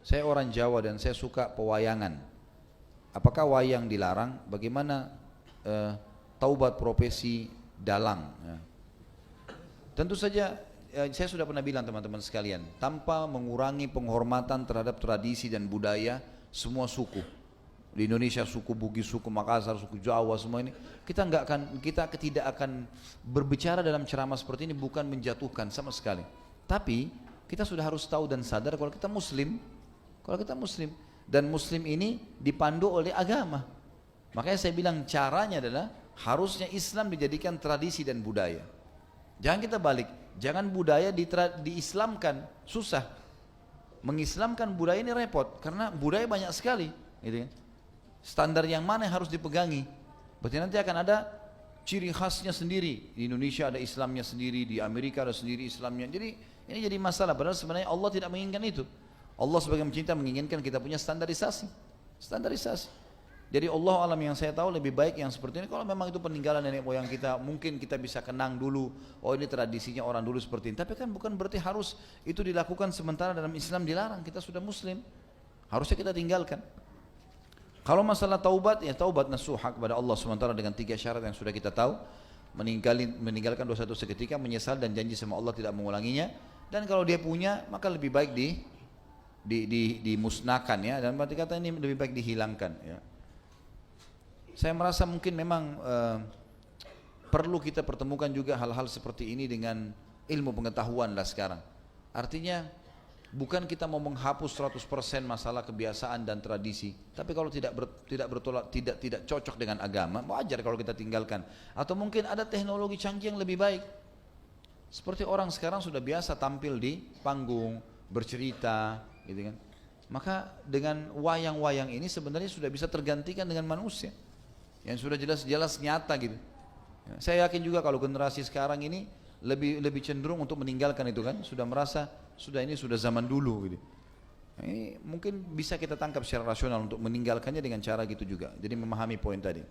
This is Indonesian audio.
Saya orang Jawa dan saya suka pewayangan. Apakah wayang dilarang? Bagaimana taubat profesi dalang? Ya. Tentu saja saya sudah pernah bilang teman-teman sekalian, tanpa mengurangi penghormatan terhadap tradisi dan budaya semua suku. Di Indonesia suku Bugis, suku Makassar, suku Jawa semua ini kita tidak akan berbicara dalam ceramah seperti ini bukan menjatuhkan sama sekali. Tapi kita sudah harus tahu dan sadar kalau kita muslim, dan muslim ini dipandu oleh agama. Makanya saya bilang caranya adalah harusnya Islam dijadikan tradisi dan budaya. Jangan kita balik, jangan budaya diislamkan, susah. Mengislamkan budaya ini repot karena budaya banyak sekali, gitu kan. Standar yang mana yang harus dipegangi? Berarti nanti akan ada ciri khasnya sendiri. Di Indonesia ada Islamnya sendiri, di Amerika ada sendiri Islamnya. Jadi ini jadi masalah. Padahal sebenarnya Allah tidak menginginkan itu. Allah sebagai pencinta menginginkan kita punya standarisasi. Jadi Allah alam yang saya tahu lebih baik yang seperti ini. Kalau memang itu peninggalan nenek moyang kita, mungkin kita bisa kenang dulu. Oh ini tradisinya orang dulu seperti ini. Tapi kan bukan berarti harus itu dilakukan sementara dalam Islam dilarang. Kita sudah Muslim, harusnya kita tinggalkan. Kalau masalah taubat, ya taubat nasuha kepada Allah sementara dengan 3 syarat yang sudah kita tahu. Meninggalkan dosa itu seketika, menyesal dan janji sama Allah tidak mengulanginya. Dan kalau dia punya, maka lebih baik dimusnahkan ya. Dan berarti kata ini lebih baik dihilangkan ya. Saya merasa mungkin memang perlu kita pertemukan juga hal-hal seperti ini dengan ilmu pengetahuan lah sekarang. Artinya bukan kita mau menghapus 100% masalah kebiasaan dan tradisi, tapi kalau tidak cocok dengan agama, wajar kalau kita tinggalkan. Atau mungkin ada teknologi canggih yang lebih baik. Seperti orang sekarang sudah biasa tampil di panggung, bercerita, gitu kan. Maka dengan wayang-wayang ini sebenarnya sudah bisa tergantikan dengan manusia yang sudah jelas-jelas nyata gitu. Saya yakin juga kalau generasi sekarang ini lebih cenderung untuk meninggalkan itu kan, sudah merasa ini sudah zaman dulu gitu. Ini mungkin bisa kita tangkap secara rasional untuk meninggalkannya dengan cara gitu juga. Jadi memahami poin tadi.